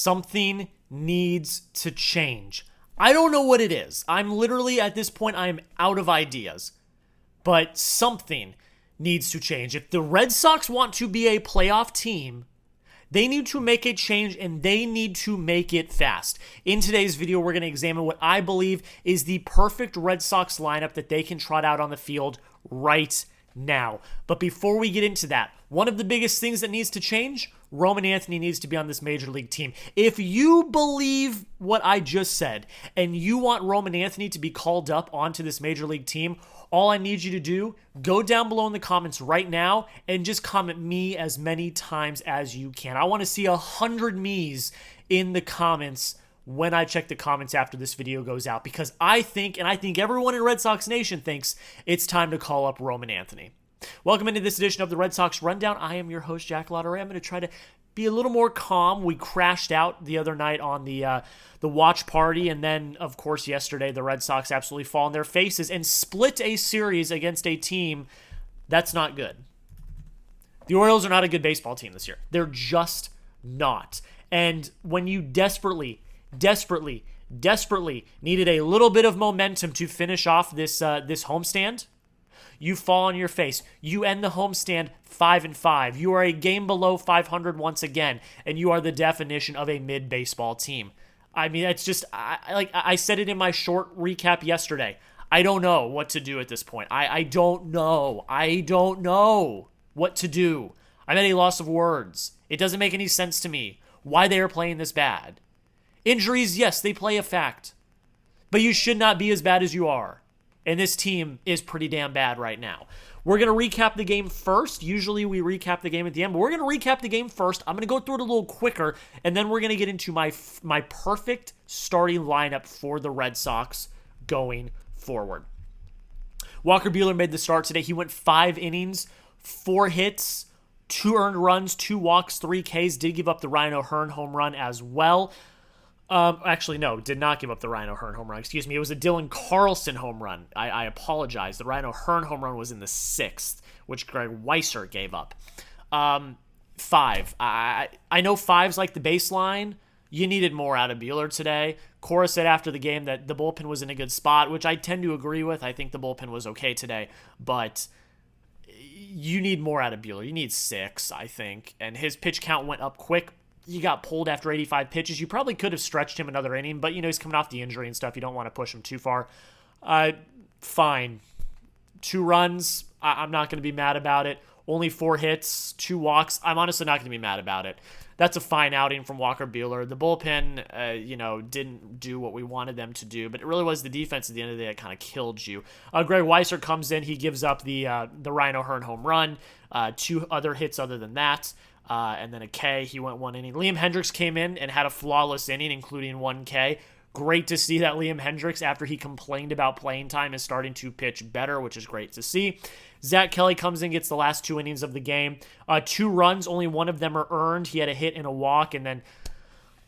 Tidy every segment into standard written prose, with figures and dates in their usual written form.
something needs to change. I don't know what it is. I'm literally, at this point, I'm out of ideas. But something needs to change. If the Red Sox want to be a playoff team, they need to make a change, and they need to make it fast. In today's video, we're going to examine what I believe is the perfect Red Sox lineup that they can trot out on the field right now. But before we get into that, one of the biggest things that needs to change, Roman Anthony needs to be on this major league team. If you believe what I just said, and you want Roman Anthony to be called up onto this major league team, all I need you to do, go down below in the comments right now and just comment me as many times as you can. I want to see 100 me's in the comments when I check the comments after this video goes out, because I think, and I think everyone in Red Sox Nation thinks, it's time to call up Roman Anthony. Welcome into this edition of the Red Sox Rundown. I am your host, Jack Lautaret. I'm going to try to be a little more calm. We crashed out the other night on the watch party, and then, of course, yesterday the Red Sox absolutely fall on their faces and split a series against a team that's not good. The Orioles are not a good baseball team this year. They're just not. And when you desperately needed a little bit of momentum to finish off this homestand, you fall on your face. You end the homestand 5-5. You are a game below 500 once again, and you are the definition of a mid-baseball team. I mean, it's just, I said it in my short recap yesterday. I don't know what to do at this point. I don't know. I don't know what to do. I'm at a loss of words. It doesn't make any sense to me why they are playing this bad. Injuries, yes, they play a fact. But you should not be as bad as you are. And this team is pretty damn bad right now. We're going to recap the game first. Usually we recap the game at the end, but we're going to recap the game first. I'm going to go through it a little quicker, and then we're going to get into my perfect starting lineup for the Red Sox going forward. Walker Buehler made the start today. He went 5 innings, 4 hits, 2 earned runs, 2 walks, 3 Ks. Did give up the Ryan O'Hearn home run as well. Actually, no, did not give up the Ryan O'Hearn home run. Excuse me. It was a Dylan Carlson home run. I apologize. The Ryan O'Hearn home run was in the 6th, which Greg Weisser gave up. 5. I know 5's like the baseline. You needed more out of Buehler today. Cora said after the game that the bullpen was in a good spot, which I tend to agree with. I think the bullpen was okay today, but you need more out of Buehler. You need 6, I think, and his pitch count went up quick. You got pulled after 85 pitches. You probably could have stretched him another inning, but, he's coming off the injury and stuff. You don't want to push him too far. Fine. 2 runs. I'm not going to be mad about it. Only 4 hits, 2 walks. I'm honestly not going to be mad about it. That's a fine outing from Walker Buehler. The bullpen, didn't do what we wanted them to do, but it really was the defense at the end of the day that kind of killed you. Greg Weisser comes in. He gives up the Ryan O'Hearn home run, 2 other hits other than that. And then a K. He went 1 inning. Liam Hendriks came in and had a flawless inning, including 1 K. Great to see that Liam Hendriks, after he complained about playing time, is starting to pitch better, which is great to see. Zach Kelly comes in, gets the last 2 innings of the game. 2 runs, only 1 of them are earned. He had a hit and a walk, and then,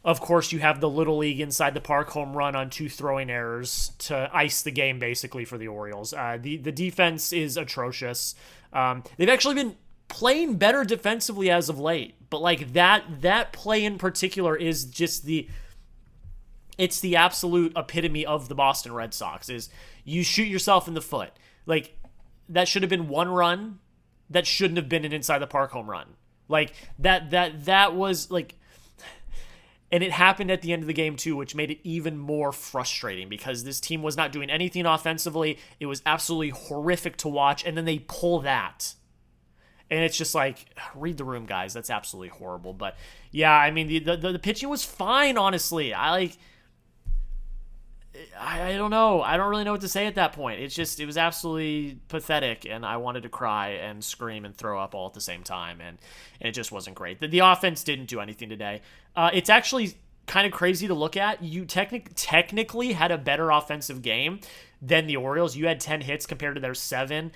of course, you have the Little League inside the park home run on 2 throwing errors to ice the game, basically, for the Orioles. The defense is atrocious. They've actually been playing better defensively as of late, but like that play in particular is just it's the absolute epitome of the Boston Red Sox. Is you shoot yourself in the foot. Like, that should have been 1 run. That shouldn't have been an inside the park home run. Like, that was like, and it happened at the end of the game too, which made it even more frustrating because this team was not doing anything offensively. It was absolutely horrific to watch, and then they pull that. And it's just like, read the room, guys. That's absolutely horrible. But yeah, I mean, the pitching was fine, honestly. I don't know. I don't really know what to say at that point. It was absolutely pathetic, and I wanted to cry and scream and throw up all at the same time, and it just wasn't great. The offense didn't do anything today. It's actually kind of crazy to look at. You technically had a better offensive game than the Orioles. You had 10 hits compared to their 7.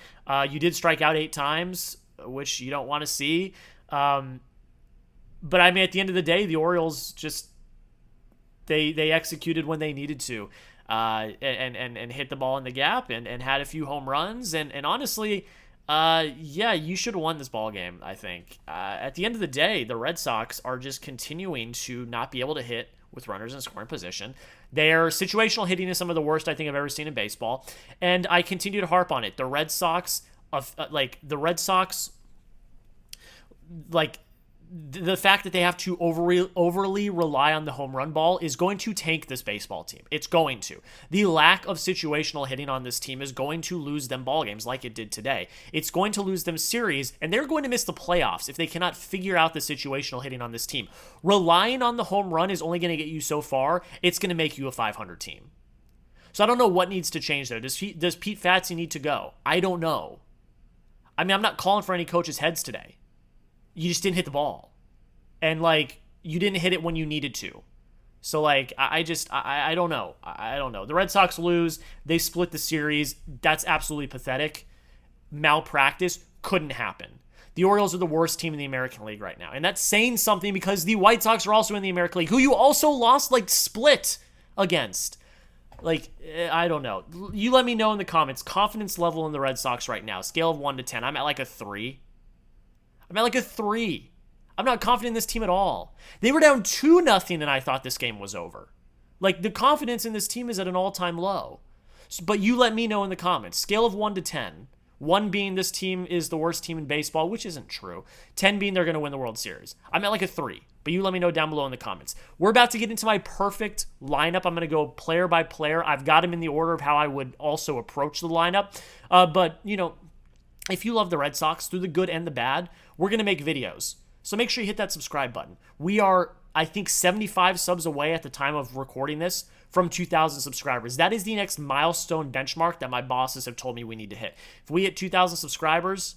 You did strike out 8 times, which you don't want to see. But I mean, at the end of the day, the Orioles just they executed when they needed to, and hit the ball in the gap and had a few home runs. And honestly, Yeah, you should have won this ball game, I think. At the end of the day, the Red Sox are just continuing to not be able to hit with runners in scoring position. Their situational hitting is some of the worst I think I've ever seen in baseball, and I continue to harp on it. The Red Sox, the fact that they have to overly rely on the home run ball is going to tank this baseball team. It's going to. The lack of situational hitting on this team is going to lose them ball games like it did today. It's going to lose them series, and they're going to miss the playoffs if they cannot figure out the situational hitting on this team. Relying on the home run is only going to get you so far. It's going to make you a 500 team. So I don't know what needs to change there. Does Pete Fatsi need to go? I don't know. I mean, I'm not calling for any coaches' heads today. You just didn't hit the ball. And, you didn't hit it when you needed to. So, I don't know. I don't know. The Red Sox lose. They split the series. That's absolutely pathetic. Malpractice couldn't happen. The Orioles are the worst team in the American League right now. And that's saying something because the White Sox are also in the American League, who you also lost, split against. I don't know. You let me know in the comments. Confidence level in the Red Sox right now. Scale of 1 to 10. I'm at a 3. I'm at a 3. I'm not confident in this team at all. They were down 2-0 and I thought this game was over. The confidence in this team is at an all-time low. But you let me know in the comments. Scale of 1 to 10. 1 being this team is the worst team in baseball, which isn't true. 10 being they're going to win the World Series. I'm at a 3. But you let me know down below in the comments. We're about to get into my perfect lineup. I'm going to go player by player. I've got them in the order of how I would also approach the lineup. But, if you love the Red Sox, through the good and the bad, we're going to make videos. So make sure you hit that subscribe button. We are, I think, 75 subs away at the time of recording this from 2,000 subscribers. That is the next milestone benchmark that my bosses have told me we need to hit. If we hit 2,000 subscribers,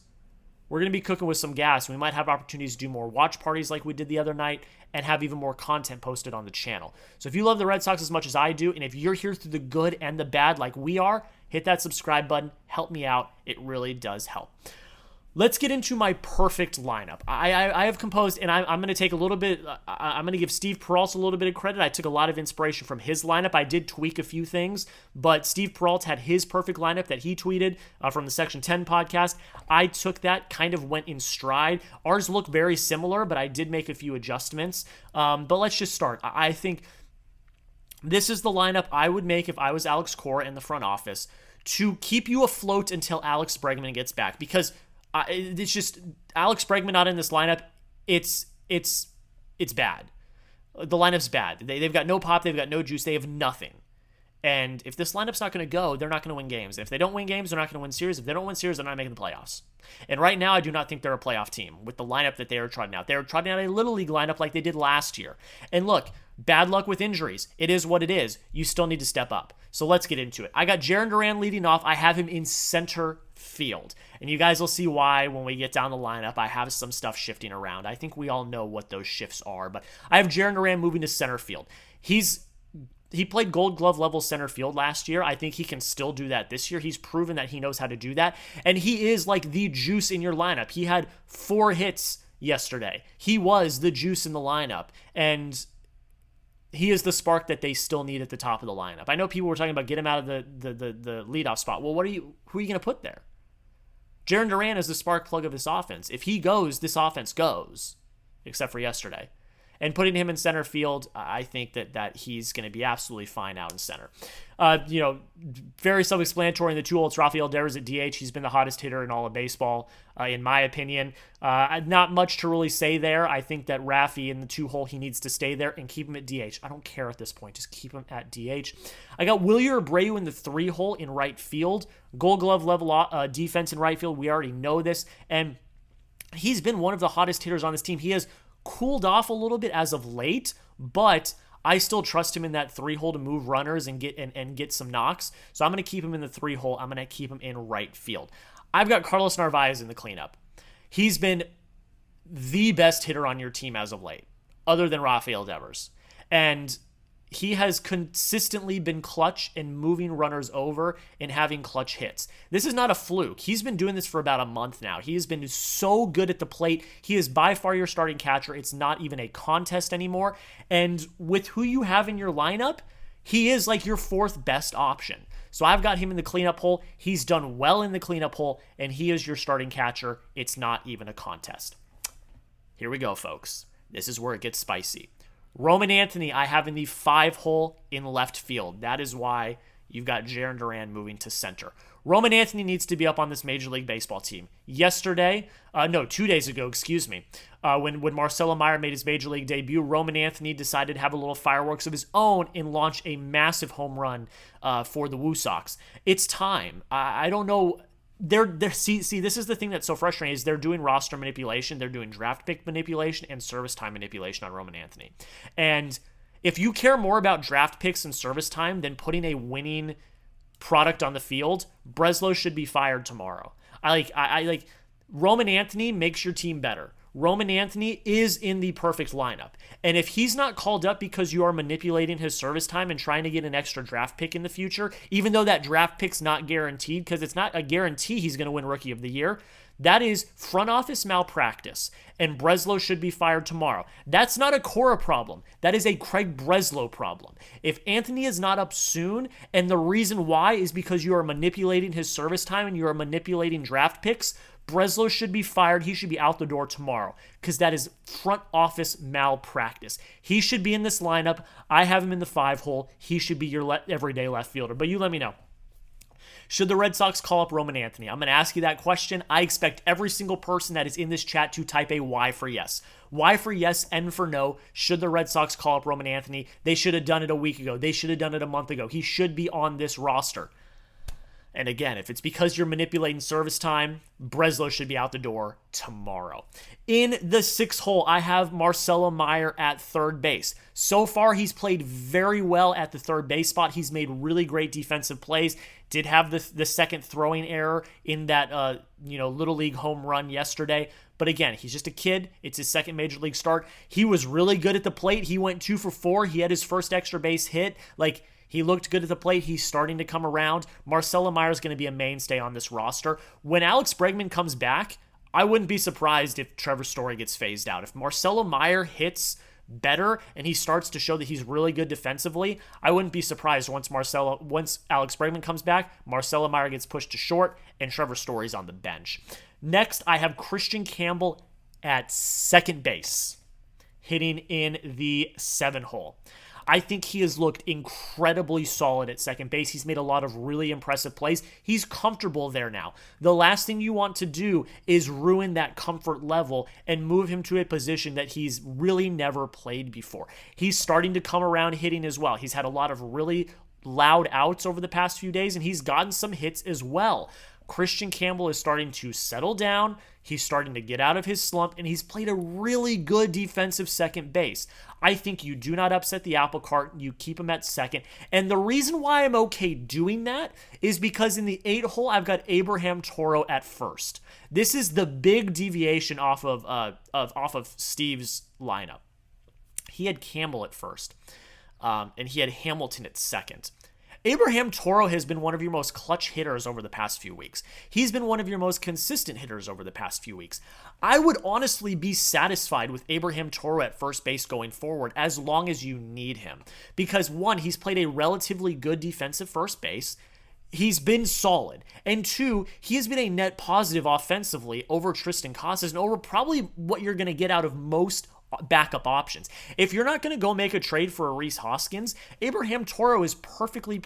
we're going to be cooking with some gas. We might have opportunities to do more watch parties like we did the other night and have even more content posted on the channel. So if you love the Red Sox as much as I do, and if you're here through the good and the bad like we are, hit that subscribe button. Help me out. It really does help. Let's get into my perfect lineup. I have composed, and I'm going to take a little bit, I'm going to give Steve Peralta a little bit of credit. I took a lot of inspiration from his lineup. I did tweak a few things, but Steve Peralta had his perfect lineup that he tweeted from the Section 10 podcast. I took that, kind of went in stride. Ours look very similar, but I did make a few adjustments. But let's just start. I think this is the lineup I would make if I was Alex Cora in the front office to keep you afloat until Alex Bregman gets back, because it's just Alex Bregman not in this lineup. It's bad. The lineup's bad. They've got no pop. They've got no juice. They have nothing. And if this lineup's not going to go, they're not going to win games. If they don't win games, they're not going to win series. If they don't win series, they're not making the playoffs. And right now, I do not think they're a playoff team with the lineup that they are trotting out. They are trotting out a Little League lineup like they did last year. And look, bad luck with injuries. It is what it is. You still need to step up. So let's get into it. I got Jarren Duran leading off. I have him in center field. And you guys will see why when we get down the lineup. I have some stuff shifting around. I think we all know what those shifts are. But I have Jarren Duran moving to center field. He played Gold Glove level center field last year. I think he can still do that this year. He's proven that he knows how to do that. And he is like the juice in your lineup. He had 4 hits yesterday. He was the juice in the lineup. And he is the spark that they still need at the top of the lineup. I know people were talking about get him out of the leadoff spot. Well, who are you going to put there? Jarren Duran is the spark plug of this offense. If he goes, this offense goes, except for yesterday. And putting him in center field, I think that he's going to be absolutely fine out in center. Very self-explanatory in the 2 holes. Rafael Devers at DH. He's been the hottest hitter in all of baseball, in my opinion. Not much to really say there. I think that Rafi in the 2 hole, he needs to stay there and keep him at DH. I don't care at this point. Just keep him at DH. I got Buehler Abreu in the 3 hole in right field. Gold Glove level defense in right field. We already know this. And he's been one of the hottest hitters on this team. He has cooled off a little bit as of late, but I still trust him in that 3 hole to move runners and get some knocks. So I'm going to keep him in the 3 hole. I'm going to keep him in right field. I've got Carlos Narvaez in the cleanup. He's been the best hitter on your team as of late, other than Rafael Devers. And he has consistently been clutch in moving runners over and having clutch hits. This is not a fluke. He's been doing this for about a month now. He has been so good at the plate. He is by far your starting catcher. It's not even a contest anymore. And with who you have in your lineup, he is like your 4th best option. So I've got him in the cleanup hole. He's done well in the cleanup hole, and he is your starting catcher. It's not even a contest. Here we go, folks. This is where it gets spicy. Roman Anthony, I have in the 5 hole in left field. That is why you've got Jarren Duran moving to center. Roman Anthony needs to be up on this Major League Baseball team. 2 days ago, when Marcelo Meyer made his Major League debut, Roman Anthony decided to have a little fireworks of his own and launch a massive home run for the Red Sox. It's time. I don't know. See, this is the thing that's so frustrating is they're doing roster manipulation, they're doing draft pick manipulation, and service time manipulation on Roman Anthony. And if you care more about draft picks and service time than putting a winning product on the field, Breslow should be fired tomorrow. I like Roman Anthony makes your team better. Roman Anthony is in the perfect lineup. And if he's not called up because you are manipulating his service time and trying to get an extra draft pick in the future, even though that draft pick's not guaranteed, because it's not a guarantee he's going to win Rookie of the Year, that is front office malpractice, and Breslow should be fired tomorrow. That's not a Cora problem. That is a Craig Breslow problem. If Anthony is not up soon, and the reason why is because you are manipulating his service time and you are manipulating draft picks, Breslow should be fired. He should be out the door tomorrow because that is front office malpractice. He should be in this lineup. I have him in the 5 hole. He should be your everyday left fielder. But you let me know. Should the Red Sox call up Roman Anthony? I'm going to ask you that question. I expect every single person that is in this chat to type a Y for yes. Y for yes, N for no. Should the Red Sox call up Roman Anthony? They should have done it a week ago. They should have done it a month ago. He should be on this roster. And again, if it's because you're manipulating service time, Breslow should be out the door tomorrow. In the 6 hole, I have Marcelo Meyer at third base. So far, he's played very well at the third base spot. He's made really great defensive plays. Did have the second throwing error in that Little League home run yesterday. But again, he's just a kid. It's his second Major League start. He was really good at the plate. He went 2 for 4. He had his first extra base hit. He looked good at the plate. He's starting to come around. Marcelo Meyer is going to be a mainstay on this roster. When Alex Bregman comes back, I wouldn't be surprised if Trevor Story gets phased out. If Marcelo Meyer hits better and he starts to show that he's really good defensively, I wouldn't be surprised once Alex Bregman comes back, Marcelo Meyer gets pushed to short and Trevor Story's on the bench. Next, I have Kristian Campbell at second base, hitting in the 7 hole. I think he has looked incredibly solid at second base. He's made a lot of really impressive plays. He's comfortable there now. The last thing you want to do is ruin that comfort level and move him to a position that he's really never played before. He's starting to come around hitting as well. He's had a lot of really loud outs over the past few days, and he's gotten some hits as well. Kristian Campbell is starting to settle down. He's starting to get out of his slump, and he's played a really good defensive second base. I think you do not upset the apple cart. You keep him at second. And the reason why I'm okay doing that is because in the 8 hole, I've got Abraham Toro at first. This is the big deviation off of Steve's lineup. He had Campbell at first, and he had Hamilton at second. Abraham Toro has been one of your most clutch hitters over the past few weeks. He's been one of your most consistent hitters over the past few weeks. I would honestly be satisfied with Abraham Toro at first base going forward as long as you need him. Because 1, he's played a relatively good defensive first base. He's been solid. And 2, he has been a net positive offensively over Tristan Casas and over probably what you're going to get out of most backup options. If you're not going to go make a trade for a Rhys Hoskins, Abraham Toro is perfectly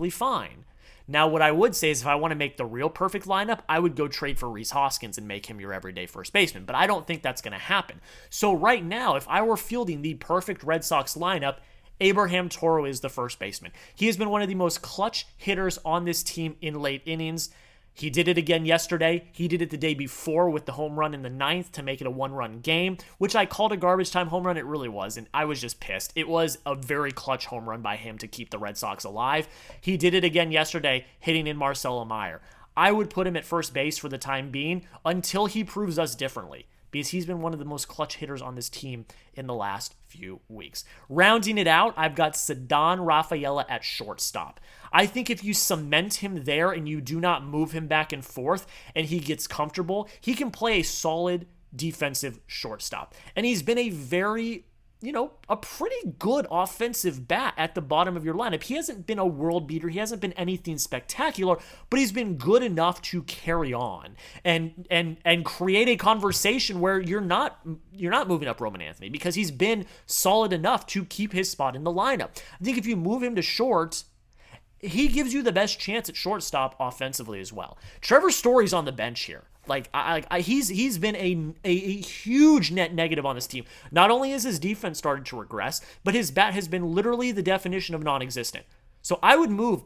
fine. Now, what I would say is if I want to make the real perfect lineup, I would go trade for Rhys Hoskins and make him your everyday first baseman, but I don't think that's going to happen. So right now, if I were fielding the perfect Red Sox lineup, Abraham Toro is the first baseman. He has been one of the most clutch hitters on this team in late innings. He did it again yesterday. He did it the day before with the home run in the 9th to make it a 1-run game, which I called a garbage time home run. It really was, and I was just pissed. It was a very clutch home run by him to keep the Red Sox alive. He did it again yesterday, hitting in Marcelo Meyer. I would put him at first base for the time being until he proves us differently, because he's been one of the most clutch hitters on this team in the last few weeks. Rounding it out, I've got Ceddanne Rafaela at shortstop. I think if you cement him there and you do not move him back and forth and he gets comfortable, he can play a solid defensive shortstop. And he's been a very a pretty good offensive bat at the bottom of your lineup. He hasn't been a world beater. He hasn't been anything spectacular, but he's been good enough to carry on and create a conversation where you're not moving up Roman Anthony, because he's been solid enough to keep his spot in the lineup. I think if you move him to short, he gives you the best chance at shortstop offensively as well. Trevor Story's on the bench here. Like, he's been a huge net negative on this team. Not only has his defense started to regress, but his bat has been literally the definition of non-existent. So I would move.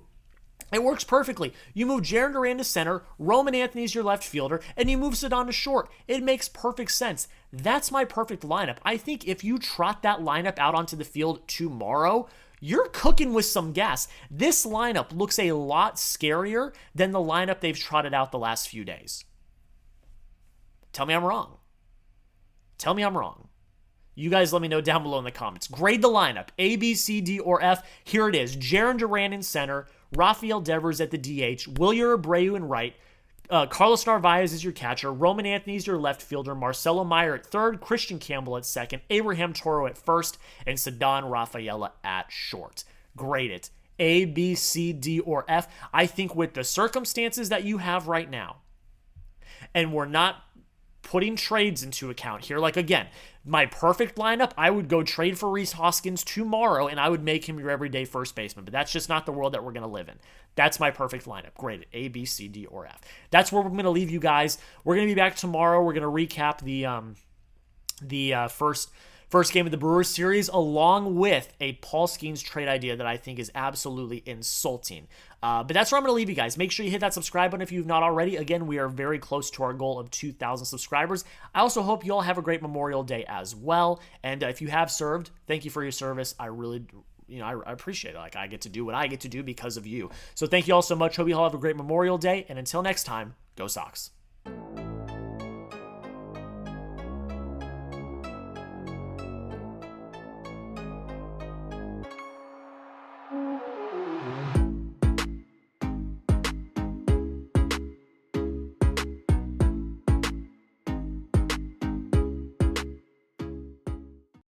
It works perfectly. You move Jarren Duran to center, Roman Anthony's your left fielder, and you move Cedon to short. It makes perfect sense. That's my perfect lineup. I think if you trot that lineup out onto the field tomorrow, you're cooking with some gas. This lineup looks a lot scarier than the lineup they've trotted out the last few days. Tell me I'm wrong. Tell me I'm wrong. You guys let me know down below in the comments. Grade the lineup. A, B, C, D, or F. Here it is. Jarren Duran in center. Rafael Devers at the DH. Wilyer Abreu in right. Carlos Narvaez is your catcher. Roman Anthony is your left fielder. Marcelo Meyer at third. Kristian Campbell at second. Abraham Toro at first. And Cedon Rafaela at short. Grade it. A, B, C, D, or F. I think with the circumstances that you have right now, and we're not putting trades into account here. Like, again, my perfect lineup, I would go trade for Rhys Hoskins tomorrow, and I would make him your everyday first baseman. But that's just not the world that we're going to live in. That's my perfect lineup. Grade it. A, B, C, D, or F. That's where we're going to leave you guys. We're going to be back tomorrow. We're going to recap the first game of the Brewers series, along with a Paul Skeens trade idea that I think is absolutely insulting. But that's where I'm going to leave you guys. Make sure you hit that subscribe button if you've not already. Again, we are very close to our goal of 2,000 subscribers. I also hope you all have a great Memorial Day as well. And if you have served, thank you for your service. I really, I appreciate it. Like, I get to do what I get to do because of you. So thank you all so much. Hope you all have a great Memorial Day. And until next time, go Sox.